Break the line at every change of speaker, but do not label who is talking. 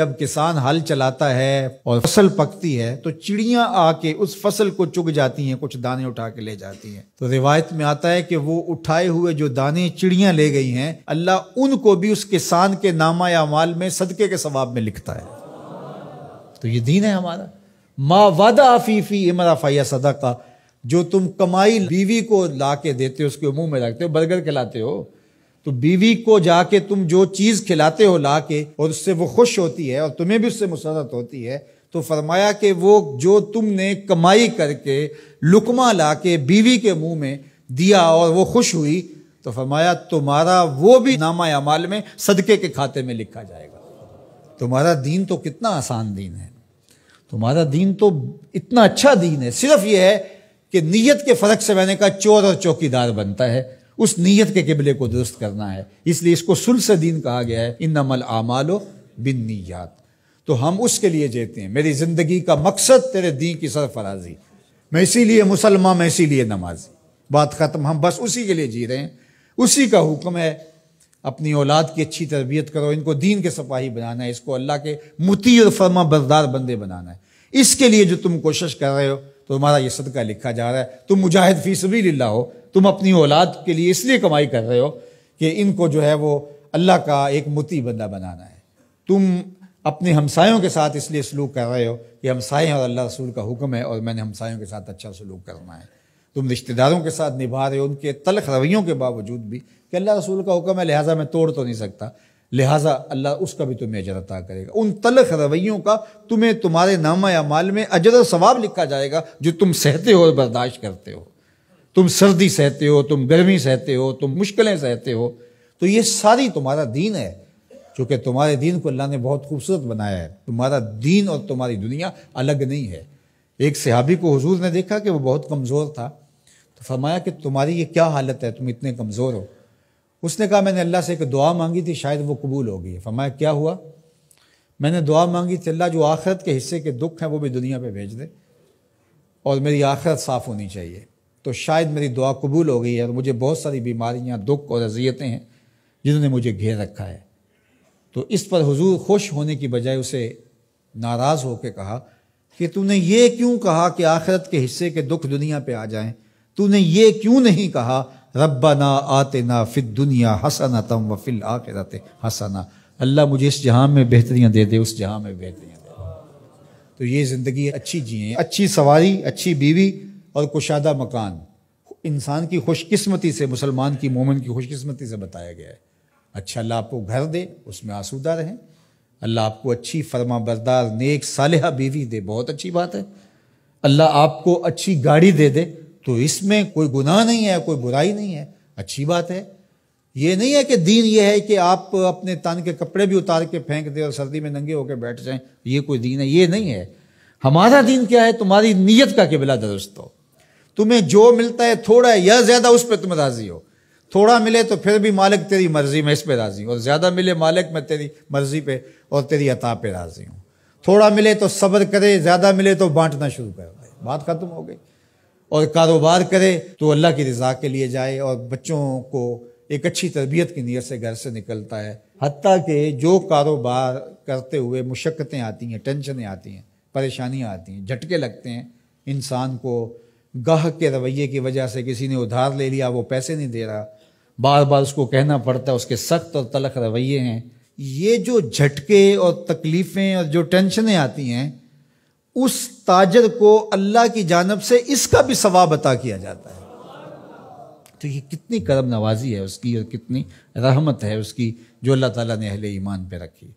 جب کسان ہل چلاتا ہے اور فصل پکتی ہے تو چڑیاں آ کے اس فصل کو چگ جاتی ہیں، کچھ دانے اٹھا کے لے جاتی ہیں۔ تو روایت میں آتا ہے کہ وہ اٹھائے ہوئے جو دانے چڑیاں لے گئی ہیں، اللہ ان کو بھی اس کسان کے نامہ اعمال میں صدقے کے ثواب میں لکھتا ہے۔ تو یہ دین ہے ہمارا۔ ما وعدہ فی امرأ فہی صدقہ، جو تم کمائی بیوی کو لا کے دیتے ہو، اس کے منہ میں رکھتے ہو، برگر کھلاتے ہو، تو بیوی کو جا کے تم جو چیز کھلاتے ہو لا کے، اور اس سے وہ خوش ہوتی ہے اور تمہیں بھی اس سے مسرت ہوتی ہے، تو فرمایا کہ وہ جو تم نے کمائی کر کے لقمہ لا کے بیوی کے منہ میں دیا اور وہ خوش ہوئی، تو فرمایا تمہارا وہ بھی نامہ اعمال میں صدقے کے کھاتے میں لکھا جائے گا۔ تمہارا دین تو کتنا آسان دین ہے، تمہارا دین تو اتنا اچھا دین ہے۔ صرف یہ ہے کہ نیت کے فرق سے میں نے کہا چور اور چوکیدار بنتا ہے، اس نیت کے قبلے کو درست کرنا ہے، اس لیے اس کو ثلث دین کہا گیا ہے، انما الاعمال بالنیات۔ تو ہم اس کے لیے جیتے ہیں، میری زندگی کا مقصد تیرے دین کی سرفرازی، میں اسی لیے مسلمان، میں اسی لیے نمازی، بات ختم۔ ہم بس اسی کے لیے جی رہے ہیں، اسی کا حکم ہے۔ اپنی اولاد کی اچھی تربیت کرو، ان کو دین کے سپاہی بنانا ہے، اس کو اللہ کے مطیع اور فرما بردار بندے بنانا ہے۔ اس کے لیے جو تم کوشش کر رہے ہو تو تمہارا یہ صدقہ لکھا جا رہا ہے۔ تم مجاہد فی سبیل اللہ ہو، تم اپنی اولاد کے لیے اس لیے کمائی کر رہے ہو کہ ان کو جو ہے وہ اللہ کا ایک مطیع بندہ بنانا ہے۔ تم اپنے ہمسایوں کے ساتھ اس لیے سلوک کر رہے ہو کہ ہمسائے ہیں اور اللہ رسول کا حکم ہے اور میں نے ہمسایوں کے ساتھ اچھا سلوک کرنا ہے۔ تم رشتہ داروں کے ساتھ نبھا رہے ہو ان کے تلخ رویوں کے باوجود بھی کہ اللہ رسول کا حکم ہے، لہٰذا میں توڑ تو نہیں سکتا، لہٰذا اللہ اس کا بھی تمہیں اجر عطا کرے گا۔ ان تلخ رویوں کا تمہیں تمہارے نامہ اعمال میں اجر و ثواب لکھا جائے گا جو تم سہتے ہو اور برداشت کرتے ہو۔ تم سردی سہتے ہو، تم گرمی سہتے ہو، تم مشکلیں سہتے ہو، تو یہ ساری تمہارا دین ہے۔ چونکہ تمہارے دین کو اللہ نے بہت خوبصورت بنایا ہے، تمہارا دین اور تمہاری دنیا الگ نہیں ہے۔ ایک صحابی کو حضور نے دیکھا کہ وہ بہت کمزور تھا، تو فرمایا کہ تمہاری یہ کیا حالت ہے، تم اتنے کمزور ہو؟ اس نے کہا میں نے اللہ سے ایک دعا مانگی تھی، شاید وہ قبول ہو گئی۔ فرمایا کیا ہوا؟ میں نے دعا مانگی تھی اللہ جو آخرت کے حصے کے دکھ ہیں وہ بھی دنیا پہ بھیج دے اور میری آخرت صاف ہونی چاہیے، تو شاید میری دعا قبول ہو گئی ہے، اور مجھے بہت ساری بیماریاں، دکھ اور اذیتیں ہیں جنہوں نے مجھے گھیر رکھا ہے۔ تو اس پر حضور خوش ہونے کی بجائے اسے ناراض ہو کے کہا کہ تو نے یہ کیوں کہا کہ آخرت کے حصے کے دکھ دنیا پہ آ جائیں؟ تو نے یہ کیوں نہیں کہا ربنا آتنا فی الدنیا حسنۃ وفی الآخرۃ حسنہ، اللہ مجھے اس جہاں میں بہتریاں دے دے، اس جہاں میں بہتریاں دے دے۔ تو یہ زندگی اچھی جئیں، اچھی سواری، اچھی بیوی اور کشادہ مکان انسان کی خوش قسمتی سے، مسلمان کی، مومن کی خوش قسمتی سے بتایا گیا ہے۔ اچھا اللہ آپ کو گھر دے، اس میں آسودہ رہیں، اللہ آپ کو اچھی فرما بردار نیک صالحہ بیوی دے، بہت اچھی بات ہے، اللہ آپ کو اچھی گاڑی دے دے، تو اس میں کوئی گناہ نہیں ہے، کوئی برائی نہیں ہے، اچھی بات ہے۔ یہ نہیں ہے کہ دین یہ ہے کہ آپ اپنے تن کے کپڑے بھی اتار کے پھینک دیں اور سردی میں ننگے ہو کے بیٹھ جائیں، یہ کوئی دین ہے، یہ نہیں ہے۔ ہمارا دین کیا ہے؟ تمہاری نیت کا قبلہ درست ہو، تمہیں جو ملتا ہے تھوڑا ہے یا زیادہ اس پہ تم راضی ہو، تھوڑا ملے تو پھر بھی مالک تیری مرضی میں اس پہ راضی ہوں، اور زیادہ ملے مالک میں تیری مرضی پہ اور تیری عطا پہ راضی ہوں۔ تھوڑا ملے تو صبر کرے، زیادہ ملے تو بانٹنا شروع کر دے، بات ختم ہو گئی۔ اور کاروبار کرے تو اللہ کی رضا کے لیے جائے، اور بچوں کو ایک اچھی تربیت کی نیت سے گھر سے نکلتا ہے، حتیٰ کہ جو کاروبار کرتے ہوئے مشقتیں آتی ہیں، ٹینشنیں آتی ہیں، پریشانیاں آتی ہیں، جھٹکے لگتے ہیں انسان کو، گاہک کے رویے کی وجہ سے کسی نے ادھار لے لیا، وہ پیسے نہیں دے رہا، بار بار اس کو کہنا پڑتا ہے، اس کے سخت اور تلخ رویے ہیں، یہ جو جھٹکے اور تکلیفیں اور جو ٹینشنیں آتی ہیں، اس تاجر کو اللہ کی جانب سے اس کا بھی ثواب عطا کیا جاتا ہے۔ تو یہ کتنی کرم نوازی ہے اس کی، اور کتنی رحمت ہے اس کی جو اللہ تعالیٰ نے اہل ایمان پہ رکھی۔